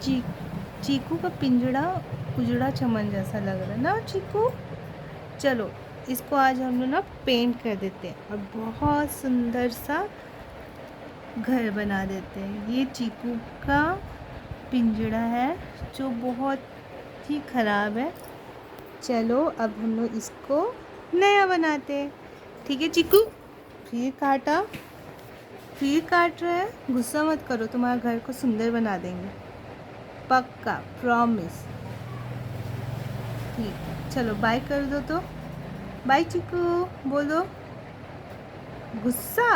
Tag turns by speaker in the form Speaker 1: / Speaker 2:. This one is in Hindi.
Speaker 1: ची चीकू का पिंजड़ा उजड़ा चमन जैसा लग रहा है ना चीकू। चलो इसको आज हम लोग ना पेंट कर देते हैं और बहुत सुंदर सा घर बना देते हैं। ये चीकू का पिंजड़ा है जो बहुत ही ख़राब है। चलो अब हम लोग इसको नया बनाते हैं। ठीक है चीकू, फिर काट रहा है। गुस्सा मत करो, तुम्हारा घर को सुंदर बना देंगे पक्का, प्रॉमिस। ठीक है चलो बाय कर दो। तो बाय चीकू बोलो। गुस्सा